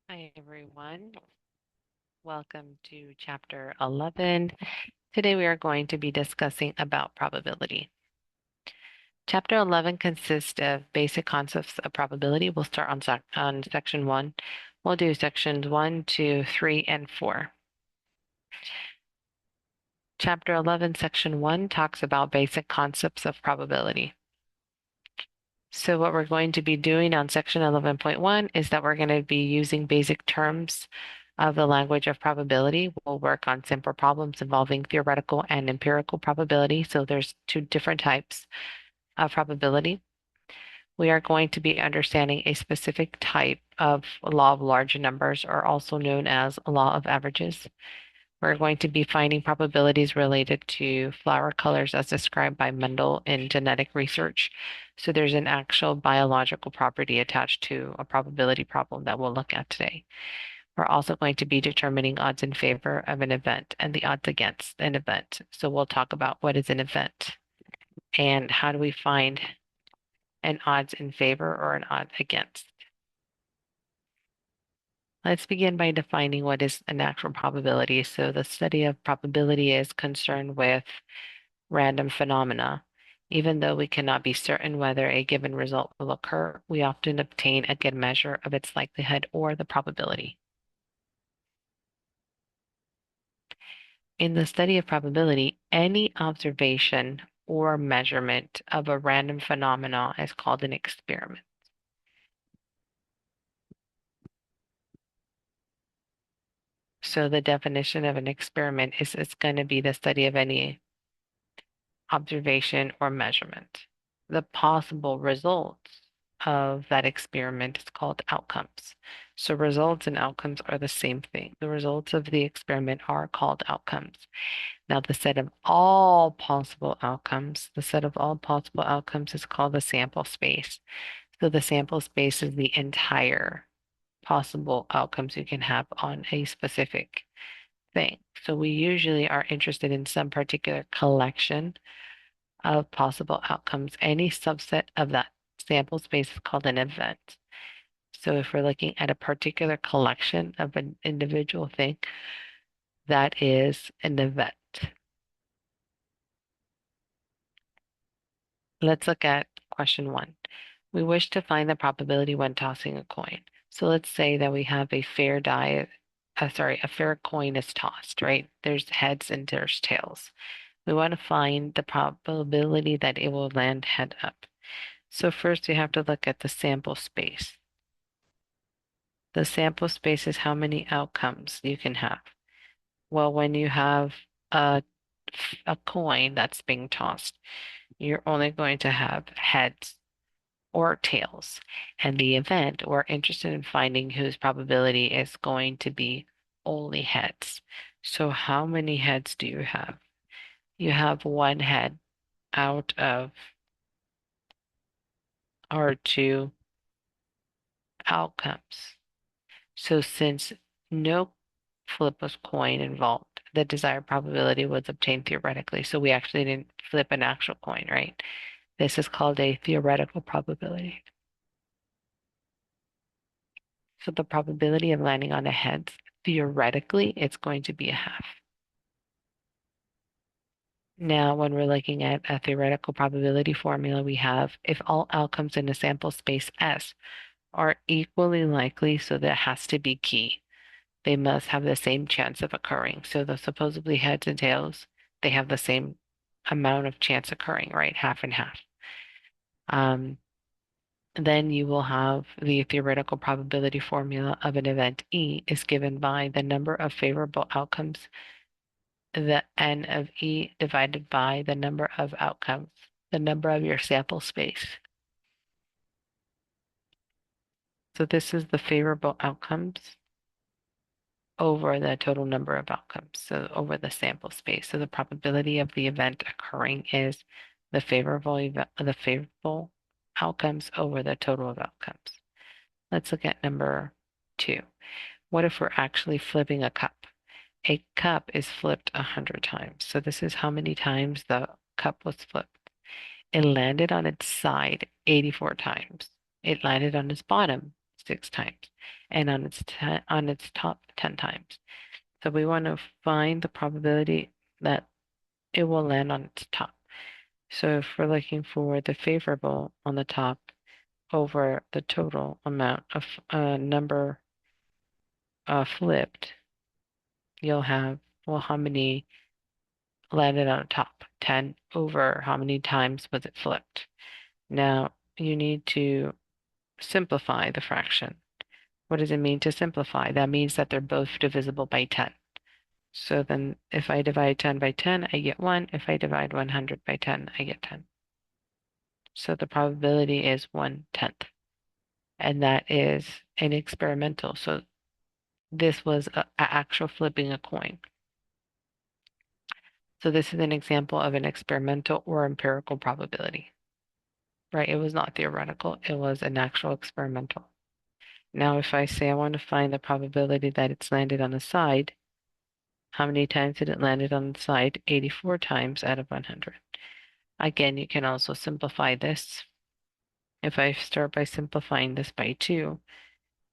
Hi, everyone. Welcome to Chapter 11. Today we are going to be discussing about probability. Chapter 11 consists of basic concepts of probability. We'll start on section 1. We'll do sections 1, 2, 3, and 4. Chapter 11, section 1 talks about basic concepts of probability. So what we're going to be doing on section 11.1 is that we're going to be using basic terms of the language of probability. We'll work on simple problems involving theoretical and empirical probability. So there's two different types of probability. We are going to be understanding a specific type of law of large numbers, or also known as law of averages. We're going to be finding probabilities related to flower colors as described by Mendel in genetic research. So there's an actual biological property attached to a probability problem that we'll look at today. We're also going to be determining odds in favor of an event and the odds against an event. So we'll talk about what is an event and how do we find an odds in favor or an odd against. Let's begin by defining what is an actual probability. So the study of probability is concerned with random phenomena. Even though we cannot be certain whether a given result will occur, we often obtain a good measure of its likelihood or the probability. In the study of probability, any observation or measurement of a random phenomena is called an experiment. So the definition of an experiment is it's going to be the study of any observation or measurement. The possible results of that experiment is called outcomes. So results and outcomes are the same thing. The results of the experiment are called outcomes. Now, the set of all possible outcomes, the set of all possible outcomes is called the sample space. So the sample space is the entire possible outcomes you can have on a specific thing. So we usually are interested in some particular collection of possible outcomes. Any subset of that sample space is called an event. So if we're looking at a particular collection of an individual thing, that is an event. Let's look at question 1. We wish to find the probability when tossing a coin. So let's say that we have a a fair coin is tossed, right? There's heads and there's tails. We want to find the probability that it will land head up. So first we have to look at the sample space. The sample space is how many outcomes you can have. Well, when you have a, a coin that's being tossed, you're only going to have heads or tails. And the event, we're interested in finding whose probability is going to be only heads. So how many heads do you have? You have one head out of our two outcomes. So since no flip was coin involved, the desired probability was obtained theoretically. So we actually didn't flip an actual coin, right? This is called a theoretical probability. So the probability of landing on a heads, theoretically, it's going to be a half. Now, when we're looking at a theoretical probability formula, we have if all outcomes in a sample space S are equally likely, so that has to be key. They must have the same chance of occurring. So the supposedly heads and tails, they have the same amount of chance occurring, right? Half and half. Um, then you will have the theoretical probability formula of an event E is given by the number of favorable outcomes, the N of E divided by the number of outcomes, the number of your sample space. So this is the favorable outcomes over the total number of outcomes, so over the sample space. So the probability of the event occurring is the favorable outcomes over the total of outcomes. Let's look at number 2. What if we're actually flipping a cup? A cup is flipped 100 times. So this is how many times the cup was flipped. It landed on its side 84 times. It landed on its bottom 6 times and on its top 10 times. So we want to find the probability that it will land on its top. So if we're looking for the favorable on the top over the total amount of number flipped, you'll have, well, how many landed on top? 10 over how many times was it flipped? Now you need to simplify the fraction. What does it mean to simplify? That means that they're both divisible by 10. So then if I divide 10 by 10, I get 1. If I divide 100 by 10, I get 10. So the probability is 1/10. And that is an experimental. So this was a actual flipping a coin. So this is an example of an experimental or empirical probability, right? It was not theoretical. It was an actual experimental. Now, if I say I want to find the probability that it's landed on the side, how many times did it landed on the side? 84 times out of 100. Again, you can also simplify this. If I start by simplifying this by 2,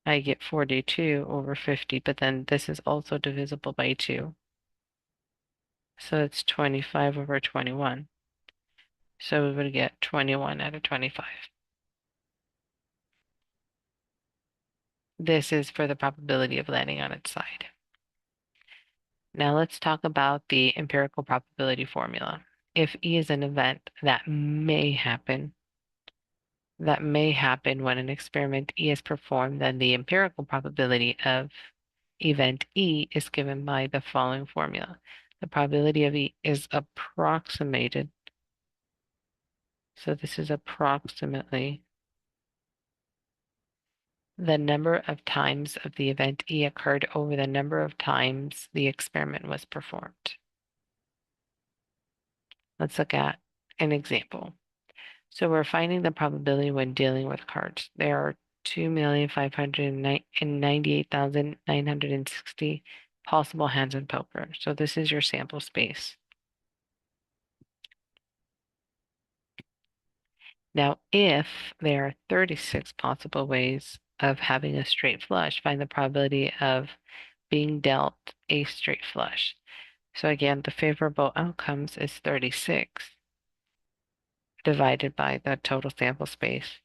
I get 42 over 50, but then this is also divisible by 2. So it's 25 over 21. So we would get 21 out of 25. This is for the probability of landing on its side. Now let's talk about the empirical probability formula. If E is an event that may happen when an experiment E is performed, then the empirical probability of event E is given by the following formula. The probability of E is approximated. So this is approximately the number of times of the event E occurred over the number of times the experiment was performed. Let's look at an example. So we're finding the probability when dealing with cards. There are 2,598,960 possible hands in poker. So this is your sample space. Now, if there are 36 possible ways of having a straight flush, find the probability of being dealt a straight flush. So again, the favorable outcomes is 36 divided by the total sample space.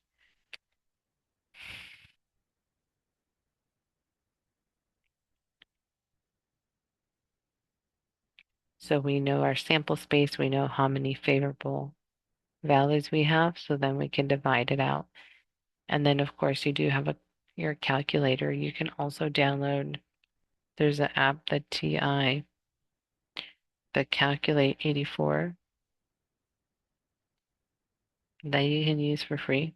So we know our sample space, we know how many favorable values we have, so then we can divide it out. And then of course you do have your calculator. You can also download, there's an app, the TI, the Calculate 84 that you can use for free.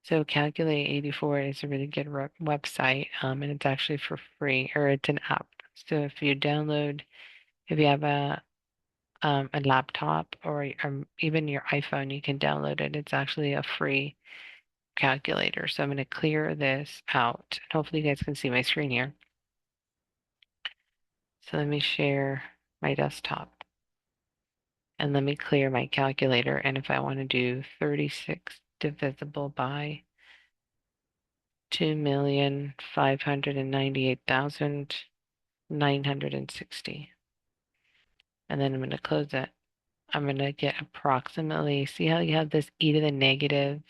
So Calculate 84 is a really good website, and it's actually for free, or it's an app. So if you have a laptop or even your iPhone, you can download it. It's actually a free calculator. So I'm going to clear this out. Hopefully you guys can see my screen here. So let me share my desktop and let me clear my calculator. And if I want to do 36 divisible by 2,598,960. And then I'm going to close it. I'm going to get approximately, see how you have this e to the negative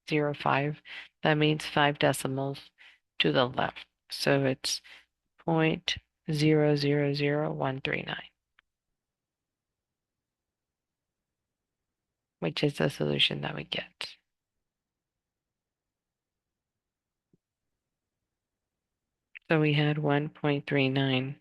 0.5? That means 5 decimals to the left. So it's 0.000139, which is the solution that we get. So we had 1.39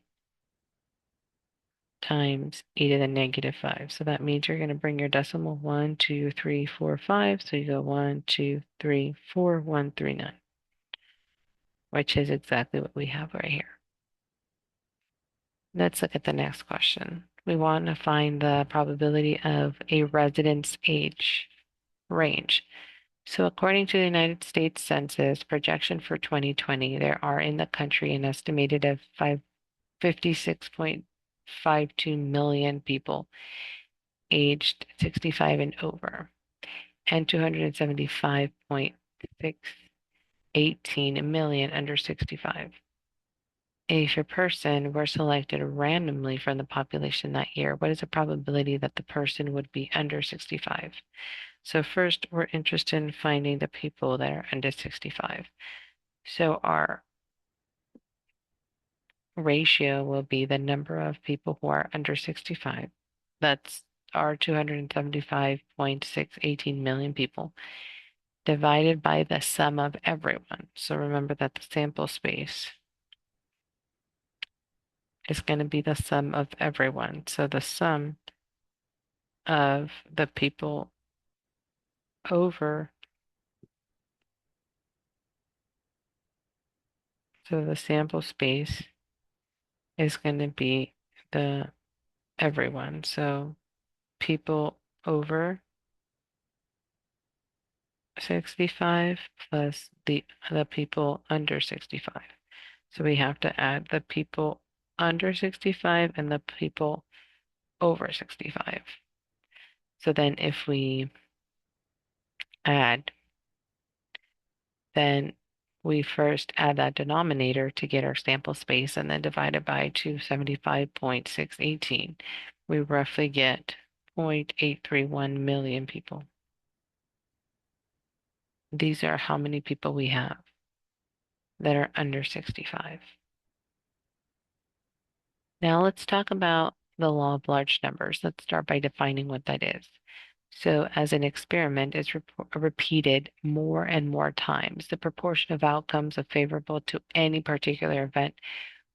times e to the negative 5. So that means you're going to bring your decimal 1, 2, 3, 4, 5. So you go 1, 2, 3, 4, 139, which is exactly what we have right here. Let's look at the next question. We want to find the probability of a resident's age range. So according to the United States Census projection for 2020, there are in the country an estimated of 56.52 million people aged 65 and over. and 275.618 million under 65. If a person were selected randomly from the population that year, what is the probability that the person would be under 65? So first, we're interested in finding the people that are under 65. So our ratio will be the number of people who are under 65. That's our 275.618 million people divided by the sum of everyone. So remember that the sample space is going to be the sum of everyone. So the sum of the people over, so the sample space is going to be the everyone. So people over 65 plus the people under 65. So we have to add the people under 65 and the people over 65. So then if we add, then we first add that denominator to get our sample space and then divide it by 275.618. We roughly get 0.831 million people. These are how many people we have that are under 65. Now let's talk about the law of large numbers. Let's start by defining what that is. So as an experiment is repeated more and more times, the proportion of outcomes of favorable to any particular event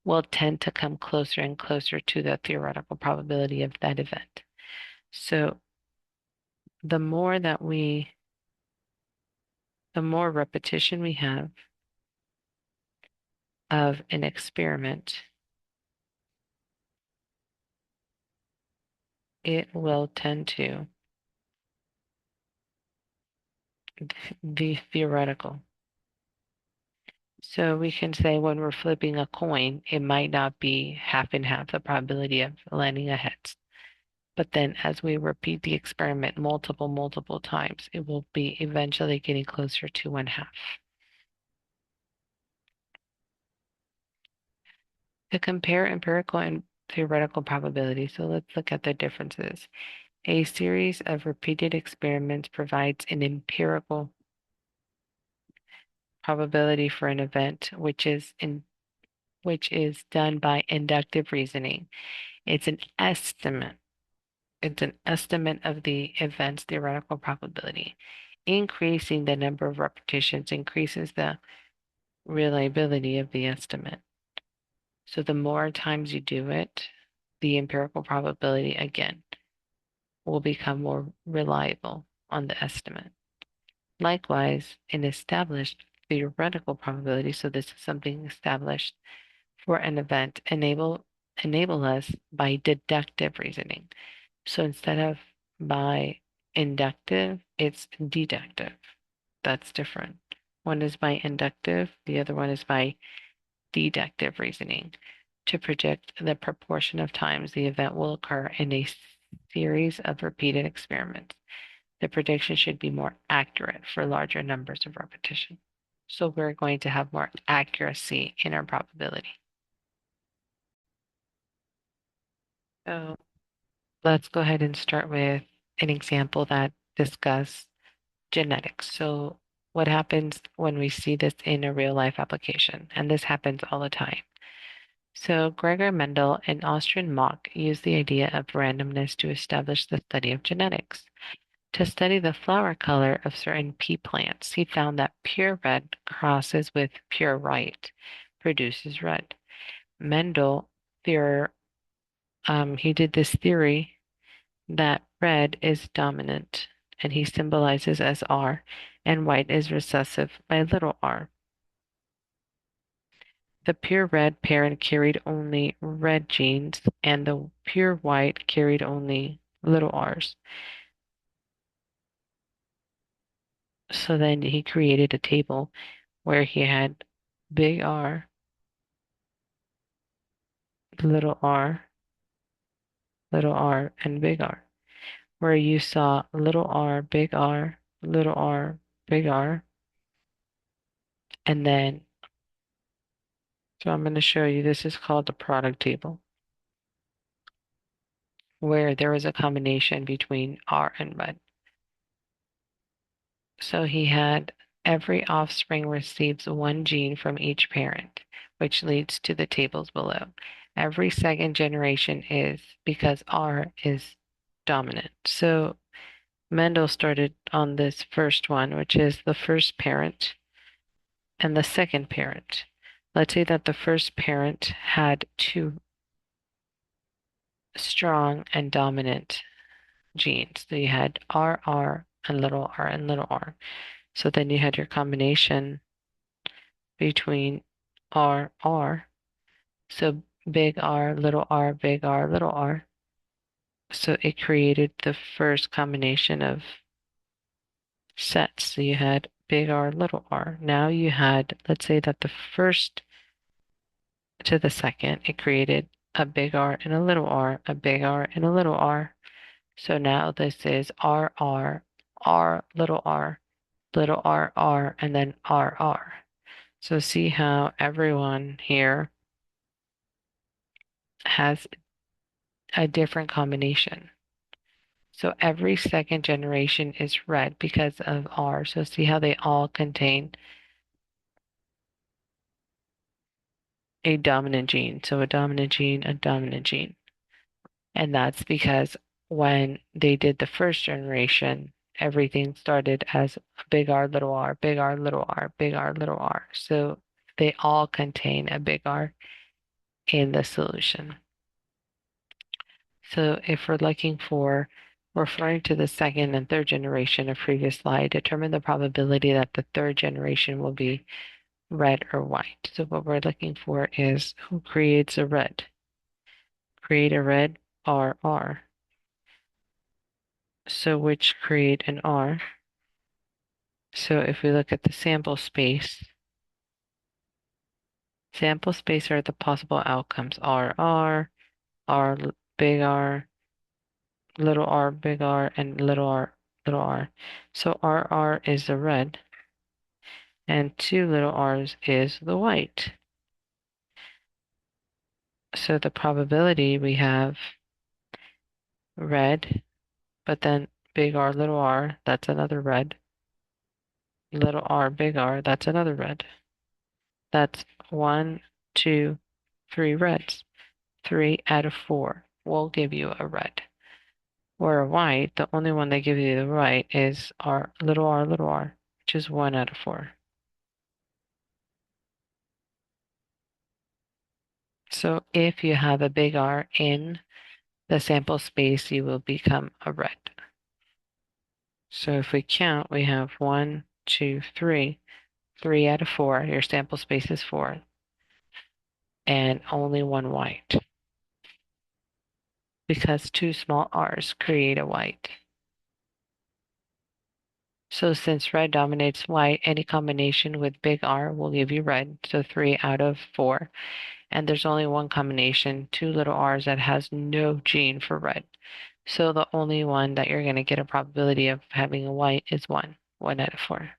will tend to come closer and closer to the theoretical probability of that event. So the more repetition we have of an experiment, it will tend to be theoretical. So we can say when we're flipping a coin, it might not be half and half the probability of landing a heads. But then as we repeat the experiment multiple times, it will be eventually getting closer to 1/2. To compare empirical and theoretical probability, so let's look at the differences. A series of repeated experiments provides an empirical probability for an event, which is done by inductive reasoning. It's an estimate. It's an estimate of the event's theoretical probability. Increasing the number of repetitions increases the reliability of the estimate. So the more times you do it, the empirical probability again will become more reliable on the estimate. Likewise, an established theoretical probability, so this is something established for an event, enable us by deductive reasoning. So instead of by inductive, it's deductive. That's different. One is by inductive, the other one is by deductive reasoning to predict the proportion of times the event will occur in a series of repeated experiments. The prediction should be more accurate for larger numbers of repetition. So we're going to have more accuracy in our probability. So let's go ahead and start with an example that discuss genetics. So what happens when we see this in a real life application? And this happens all the time. So Gregor Mendel and Austrian Mach used the idea of randomness to establish the study of genetics. To study the flower color of certain pea plants, he found that pure red crosses with pure white produces red. Mendel he did this theory that red is dominant, and he symbolizes as R, and white is recessive by little r. The pure red parent carried only red genes, and the pure white carried only little r's. So then he created a table where he had big R, little r, and big R, where you saw little r, big R, little r, big R. And then, so I'm going to show you, this is called the product table, where there is a combination between R and red. So he had every offspring receives one gene from each parent, which leads to the tables below. Every second generation is because R is dominant. So Mendel started on this first one, which is the first parent and the second parent. Let's say that the first parent had two strong and dominant genes. So you had RR and little r and little r. So then you had your combination between RR. So big R, little r, big R, little r. So it created the first combination of sets. So you had big R, little r. Now you had, let's say that the first to the second, it created a big R and a little r, a big R and a little r. So now this is RR, R, little r, little r, and then RR. So see how everyone here has a different combination. So every second generation is red because of R. So see how they all contain a dominant gene. So a dominant gene, a dominant gene. And that's because when they did the first generation, everything started as big R, little r, big R, little r, big R, little r. So they all contain a big R in the solution. So if we're looking for referring to the second and third generation of previous slide, determine the probability that the third generation will be red or white. So what we're looking for is who creates a red. Create a red RR. So which create an R. So if we look at the sample space are the possible outcomes. RR, R, big R, little r, big R, and little r, little r. So RR is the red, and two little r's is the white. So the probability we have red, but then big R, little r, that's another red. Little r, big R, that's another red. That's 1, 2, 3 reds. 3 out of 4 will give you a red. Or a white, the only one that gives you the white is r, which is 1 out of 4. So if you have a big R in the sample space, you will become a red. So if we count, we have 1, 2, 3, 3 out of 4. Your sample space is 4, and only one white because two small r's create a white. So since red dominates white, any combination with big R will give you red, so 3 out of 4. And there's only one combination, two little r's, that has no gene for red. So the only one that you're going to get a probability of having a white is 1 out of 4.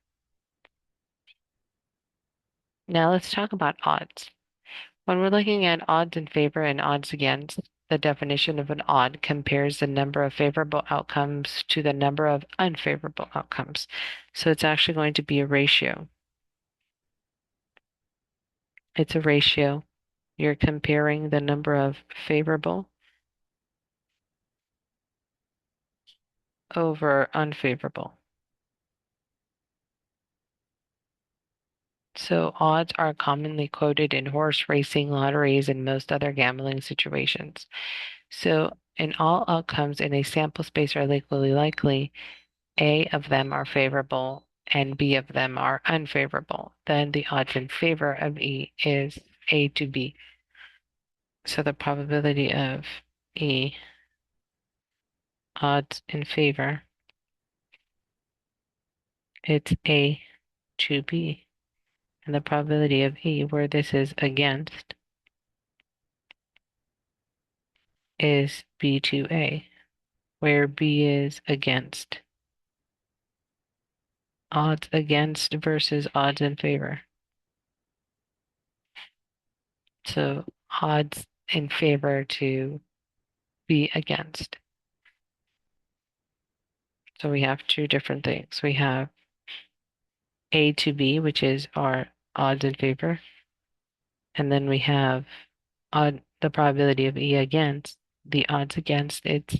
Now let's talk about odds. When we're looking at odds in favor and odds against, the definition of an odd compares the number of favorable outcomes to the number of unfavorable outcomes. So it's actually going to be a ratio. It's a ratio. You're comparing the number of favorable over unfavorable. So odds are commonly quoted in horse racing, lotteries, and most other gambling situations. So in all outcomes in a sample space are equally likely, A of them are favorable and B of them are unfavorable. Then the odds in favor of E is A to B. So the probability of E, odds in favor, it's A to B. And the probability of E, where this is against, is B to A, where B is against. odds against versus odds in favor. So odds in favor to be against. So we have two different things. We have A to B, which is our odds in favor. And then we have the probability of E against, the odds against, it's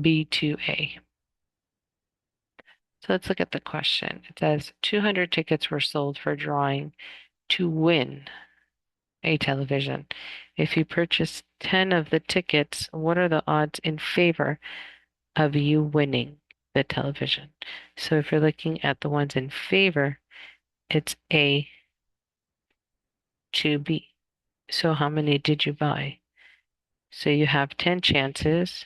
B to A. So let's look at the question. It says 200 tickets were sold for drawing to win a television. If you purchase 10 of the tickets, what are the odds in favor of you winning the television? So if you're looking at the ones in favor, it's A to B. So how many did you buy? So you have 10 chances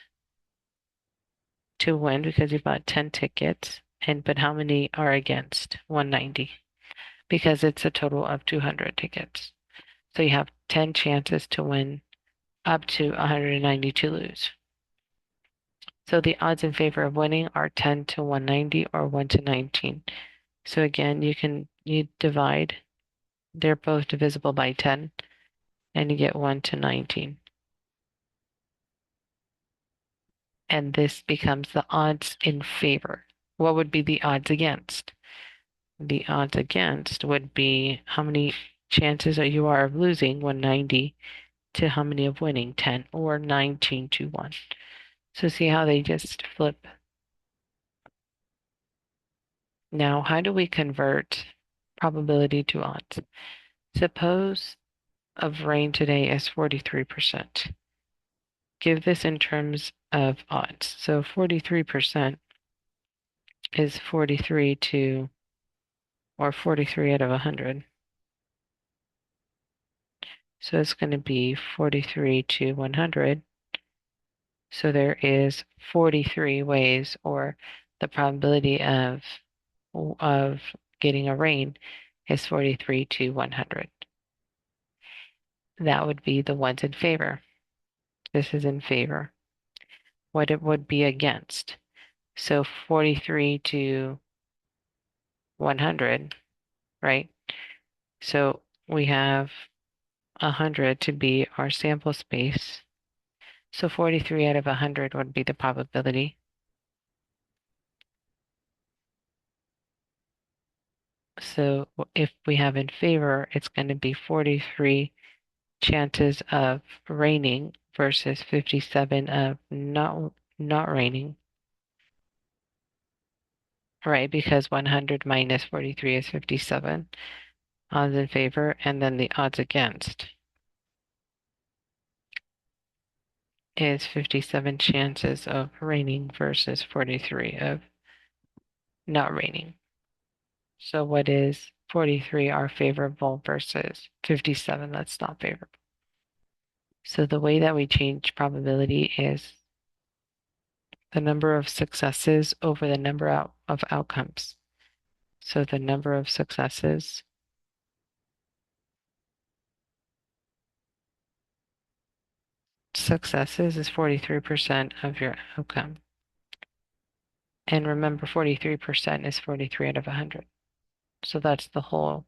to win because you bought 10 tickets. But how many are against? 190 because it's a total of 200 tickets. So you have 10 chances to win, up to 190 to lose. So the odds in favor of winning are 10 to 190 or 1 to 19. So again, you divide, they're both divisible by 10, and you get 1 to 19. And this becomes the odds in favor. What would be the odds against? The odds against would be how many chances you are of losing, 190, to how many of winning, 10, or 19 to 1. So see how they just flip. Now, how do we convert probability to odds? Suppose of rain today is 43%. Give this in terms of odds. So 43% is 43 to, or 43 out of 100. So it's going to be 43 to 100. So there is 43 ways, or the probability of getting a rain is 43 to 100. That would be the ones in favor. This is in favor. What it would be against. So 43 to 100, right? So we have 100 to be our sample space. So 43 out of 100 would be the probability. So if we have in favor, it's going to be 43 chances of raining versus 57 of not raining. Right, because 100 minus 43 is 57. Odds in favor, and then the odds against is 57 chances of raining versus 43 of not raining. So what is 43 are favorable versus 57 that's not favorable? So the way that we change probability is the number of successes over the number of outcomes. So the number of successes is 43% of your outcome. And remember, 43% is 43 out of 100. So that's the whole.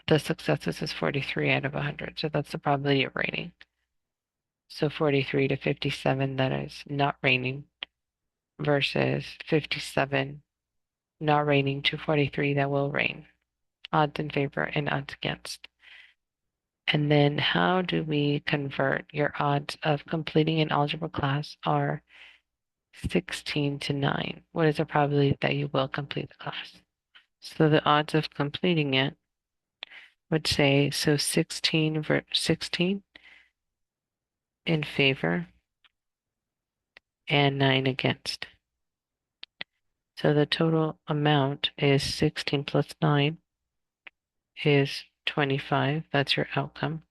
The successes is 43 out of 100. So that's the probability of raining. So 43 to 57 that is not raining versus 57 not raining to 43 that will rain. Odds in favor and odds against. And then how do we convert your odds of completing an algebra class are 16 to 9. What is the probability that you will complete the class? So the odds of completing it would say, so 16 in favor and 9 against. So the total amount is 16 plus 9 is 25. That's your outcome.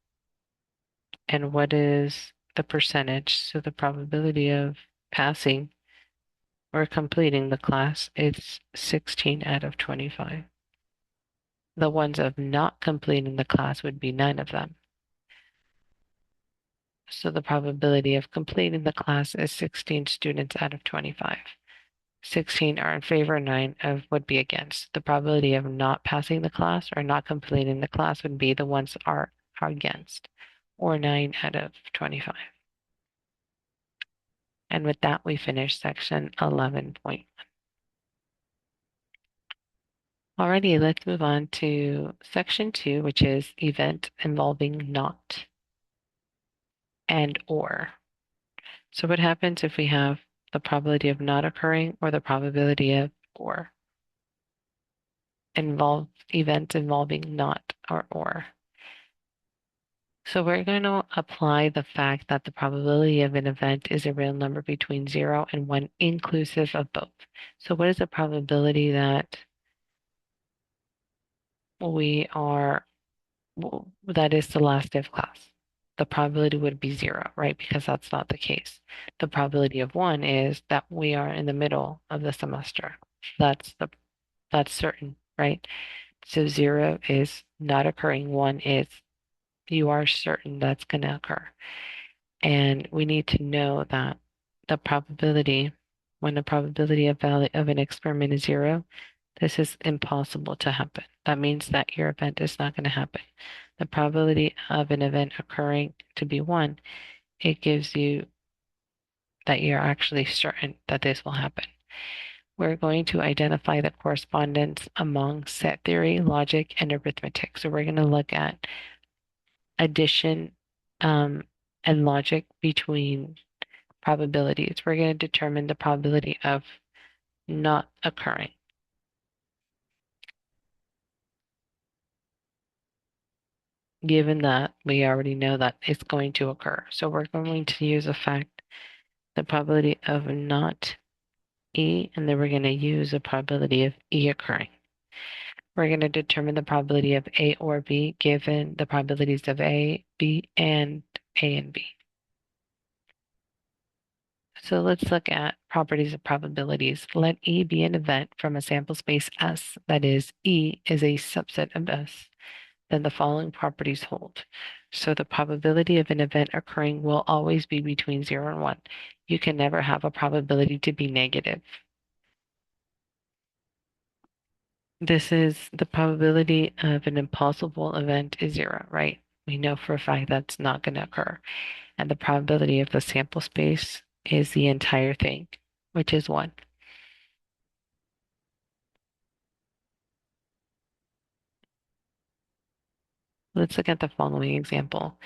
And what is the percentage? So the probability of passing or completing the class is 16 out of 25. The ones of not completing the class would be 9 of them. So the probability of completing the class is 16 students out of 25. 16 are in favor, 9 of would be against. The probability of not passing the class or not completing the class would be the ones are against, or 9 out of 25. And with that, we finish section 11.1. Alrighty, let's move on to section 2, which is event involving not and or. So what happens if we have the probability of not occurring or the probability of or? Events involving not or. So we're going to apply the fact that the probability of an event is a real number between 0 and 1 inclusive of both. So what is the probability that we are, that is the last day of class? The probability would be 0, right? Because that's not the case. The probability of 1 is that we are in the middle of the semester. That's certain, right? So 0 is not occurring. 1 is you are certain that's going to occur. And we need to know that the probability, when the probability of value of an experiment is 0, this is impossible to happen. That means that your event is not going to happen. The probability of an event occurring to be 1, it gives you that you're actually certain that this will happen. We're going to identify the correspondence among set theory, logic, and arithmetic. So we're going to look at addition and logic between probabilities. We're going to determine the probability of not occurring. Given that we already know that it's going to occur. So we're going to use a fact, the probability of not E, and then we're going to use the probability of E occurring. We're going to determine the probability of A or B given the probabilities of A, B, and A and B. So let's look at properties of probabilities. Let E be an event from a sample space S, that is, E is a subset of S. Then the following properties hold. So the probability of an event occurring will always be between 0 and 1. You can never have a probability to be negative. This is the probability of an impossible event is 0, right? We know for a fact that's not going to occur. And the probability of the sample space is the entire thing, which is 1. Let's look at the following example.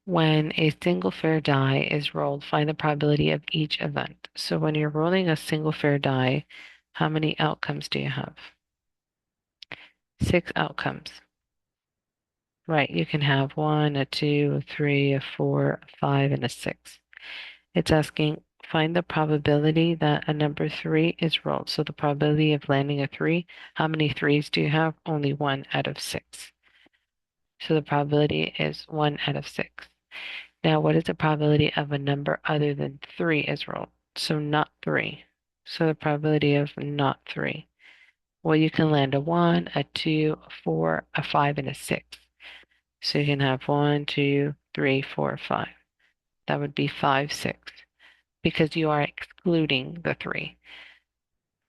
When a single fair die is rolled, find the probability of each event. So when you're rolling a single fair die, how many outcomes do you have? 6 outcomes. Right, you can have 1, a 2, a 3, a 4, a 5, and a 6. It's asking, find the probability that a number 3 is rolled. So the probability of landing a 3, how many 3s do you have? Only 1 out of 6. So the probability is 1 out of 6. Now, what is the probability of a number other than 3 is rolled? So not 3. So the probability of not 3. Well, you can land a 1, a 2, a 4, a 5, and a 6. So you can have 1, 2, 3, 4, 5. That would be 5, 6, because you are excluding the 3.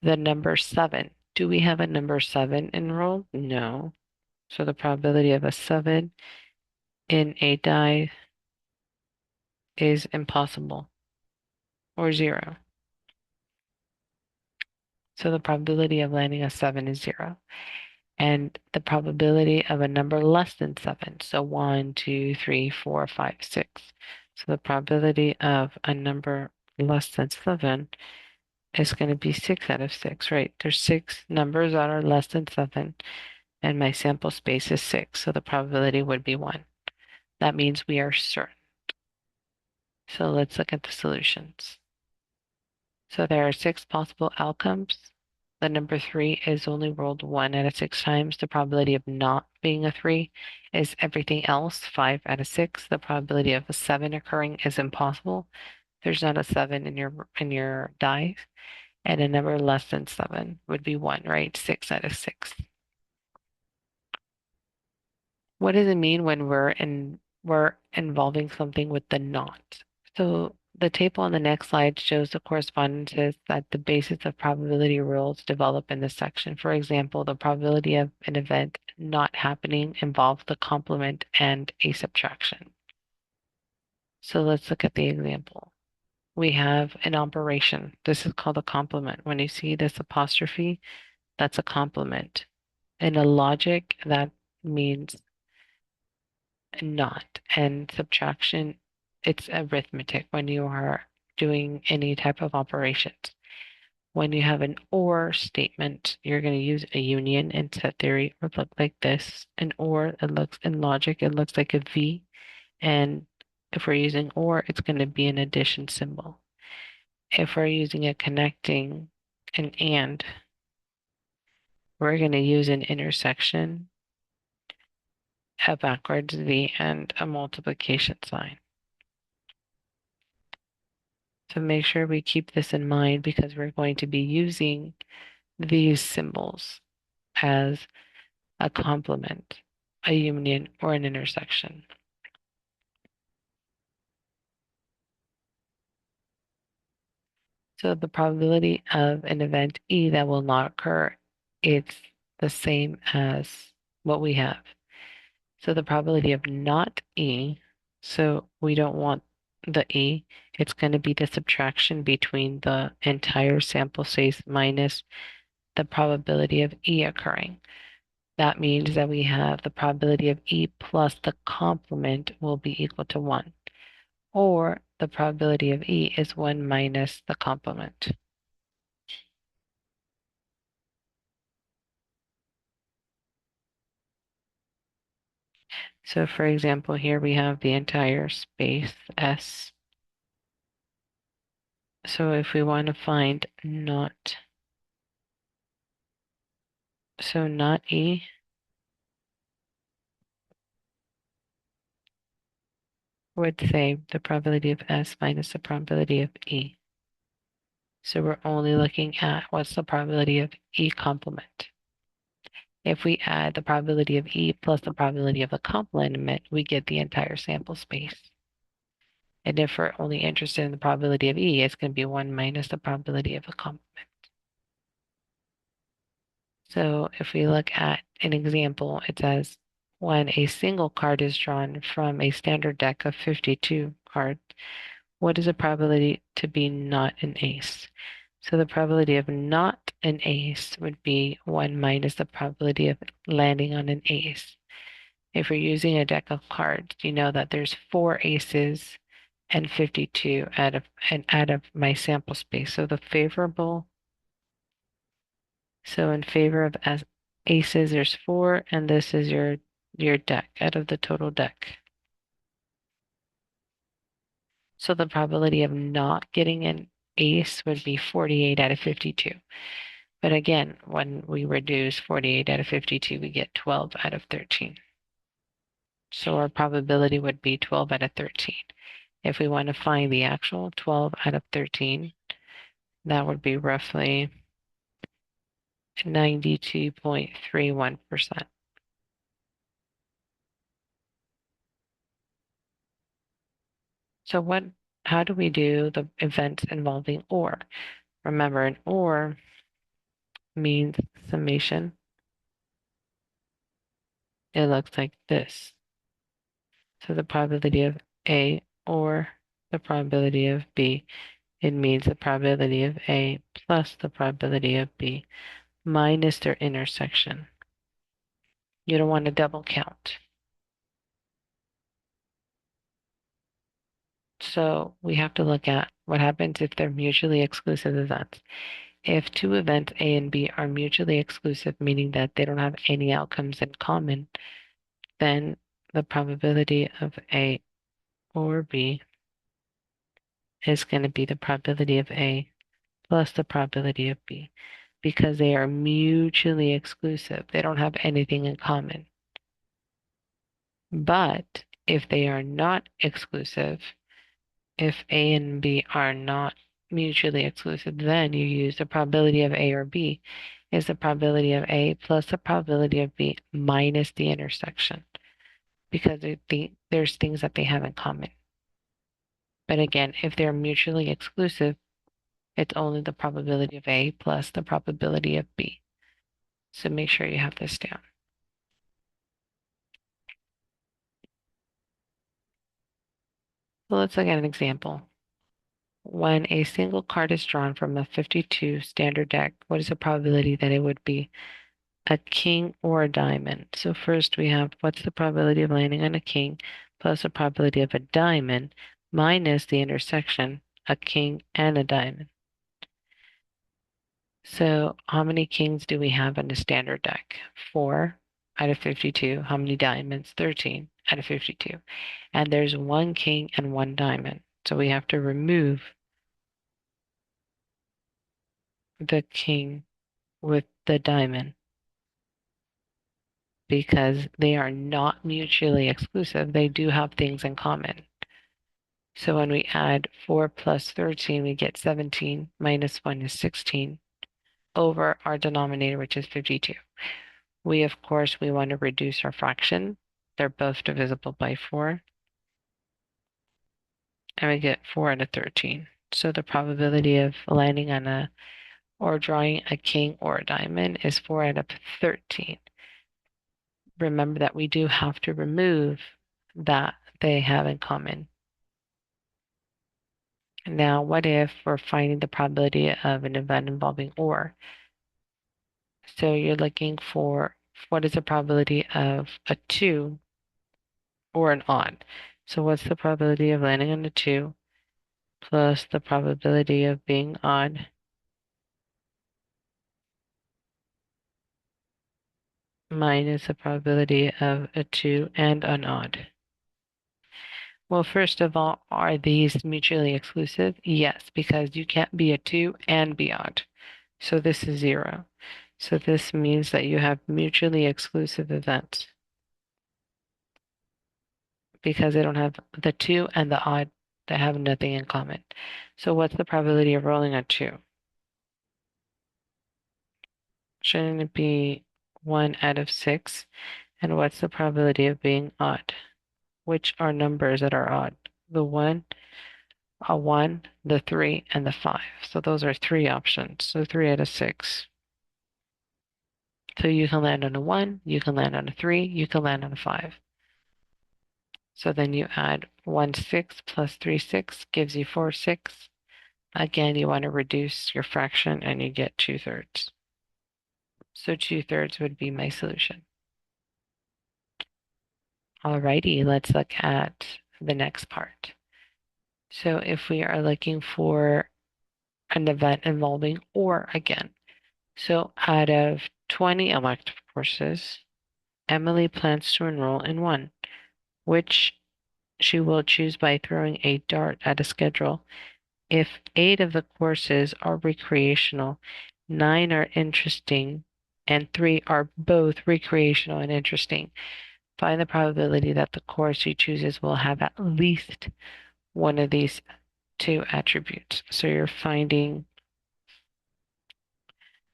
The number 7. Do we have a number 7 enrolled? No. So the probability of a 7 in a die is impossible, or 0. So the probability of landing a 7 is 0. And the probability of a number less than 7. So 1, 2, 3, 4, 5, 6. So the probability of a number less than 7 is going to be 6 out of 6, right? There's 6 numbers that are less than 7, and my sample space is 6. So the probability would be 1. That means we are certain. So let's look at the solutions. So there are 6 possible outcomes. The number 3 is only rolled 1 out of 6 times. The probability of not being a 3 is everything else, 5 out of 6. The probability of a 7 occurring is impossible. There's not a 7 in your die. And a number less than 7 would be 1, right? 6 out of 6. What does it mean when we're involving something with the not? So the table on the next slide shows the correspondences that the basis of probability rules develop in this section. For example, the probability of an event not happening involves the complement and a subtraction. So let's look at the example. We have an operation. This is called a complement. When you see this apostrophe, that's a complement. In a logic, that means not. And subtraction, it's arithmetic when you are doing any type of operations. When you have an or statement, you're going to use a union in set theory. It would look like this. An or, it looks in logic, it looks like a V. And if we're using or, it's going to be an addition symbol. If we're using a connecting, an and, we're going to use an intersection, a backwards V, and a multiplication sign. So make sure we keep this in mind because we're going to be using these symbols as a complement, a union, or an intersection. So the probability of an event E that will not occur, it's the same as what we have. So the probability of not E, so we don't want the E, it's going to be the subtraction between the entire sample space minus the probability of E occurring. That means that we have the probability of E plus the complement will be equal to 1. Or the probability of E is 1 minus the complement. So for example, here we have the entire space S. So if we want to find not, so not E, would say the probability of S minus the probability of E. So we're only looking at what's the probability of E complement. If we add the probability of E plus the probability of the complement, we get the entire sample space. And if we're only interested in the probability of E, it's going to be 1 minus the probability of the complement. So if we look at an example, it says when a single card is drawn from a standard deck of 52 cards, what is the probability to be not an ace? So the probability of not an ace would be 1 minus the probability of landing on an ace. If you're using a deck of cards, you know that there's 4 aces and 52 out of my sample space. So the favorable, so in favor of as aces, there's 4, and this is your deck out of the total deck. So the probability of not getting an ace would be 48 out of 52. But again, when we reduce 48 out of 52, we get 12 out of 13. So our probability would be 12 out of 13. If we want to find the actual 12 out of 13, that would be roughly 92.31%. So how do we do the events involving or? Remember, an or means summation. It looks like this. So the probability of A or the probability of B, it means the probability of A plus the probability of B minus their intersection. You don't want to double count. So we have to look at what happens if they're mutually exclusive events. If two events A and B are mutually exclusive, meaning that they don't have any outcomes in common, then the probability of A or B is going to be the probability of A plus the probability of B because they are mutually exclusive. They don't have anything in common. But if they are not exclusive, if A and B are not mutually exclusive, then you use the probability of A or B is the probability of A plus the probability of B minus the intersection because there's things that they have in common. But again, if they're mutually exclusive, it's only the probability of A plus the probability of B. So make sure you have this down. So let's look at an example. When a single card is drawn from a 52 standard deck, what is the probability that it would be a king or a diamond? So first we have what's the probability of landing on a king plus the probability of a diamond minus the intersection, a king and a diamond. So how many kings do we have in the standard deck? 4 out of 52. How many diamonds? 13 out of 52. And there's one king and one diamond. So we have to remove the king with the diamond because they are not mutually exclusive. They do have things in common. So when we add 4 plus 13, we get 17 minus 1 is 16 over our denominator, which is 52. Of course, we want to reduce our fraction. They're both divisible by 4. And we get 4 out of 13. So the probability of landing on or drawing a king or a diamond is 4 out of 13. Remember that we do have to remove that they have in common. Now, what if we're finding the probability of an event involving or? So you're looking for what is the probability of a 2 or an odd. So what's the probability of landing on a 2 plus the probability of being odd minus the probability of a 2 and an odd? Well, first of all, are these mutually exclusive? Yes, because you can't be a 2 and be odd. So this is 0. So this means that you have mutually exclusive events because they don't have the 2 and the odd that have nothing in common. So what's the probability of rolling a 2? Shouldn't it be 1 out of 6? And what's the probability of being odd? Which are numbers that are odd? The 1, a 1, the 3, and the 5. So those are 3 options. So 3 out of 6. So you can land on a 1, you can land on a 3, you can land on a 5. So then you add 1 6 plus 3 6 gives you 4 6. Again, you want to reduce your fraction and you get 2/3. So 2/3 would be my solution. Alrighty, let's look at the next part. So if we are looking for an event involving or again, so out of 20 elective courses, Emily plans to enroll in one, which she will choose by throwing a dart at a schedule. If 8 of the courses are recreational, 9 are interesting, and 3 are both recreational and interesting, find the probability that the course she chooses will have at least one of these 2 attributes. So you're finding,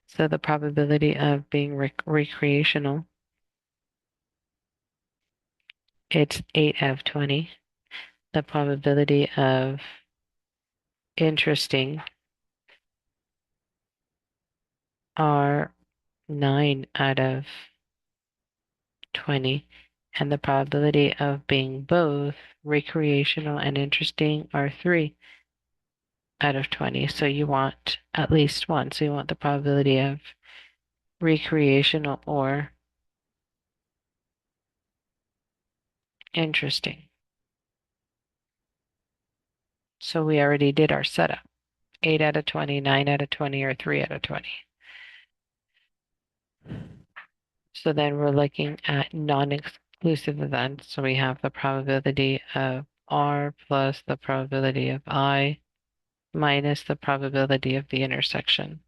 so the probability of being recreational, it's 8 out of 20. The probability of interesting are 9 out of 20. And the probability of being both recreational and interesting are 3 out of 20. So you want at least one. So you want the probability of recreational or interesting. So we already did our setup. 8 out of 20, 9 out of 20, or 3 out of 20. So then we're looking at non-exclusive events. So we have the probability of R plus the probability of I minus the probability of the intersection.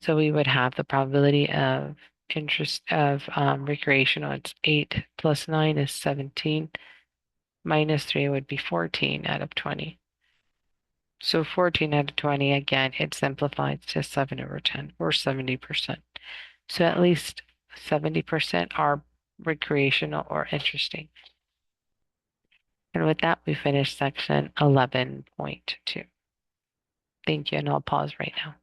So we would have the probability of recreational. It's 8 plus 9 is 17. Minus 3 would be 14 out of 20. So 14 out of 20, again, it simplifies to 7 over 10 or 70%. So at least 70% are recreational or interesting. And with that, we finish section 11.2. Thank you, and I'll pause right now.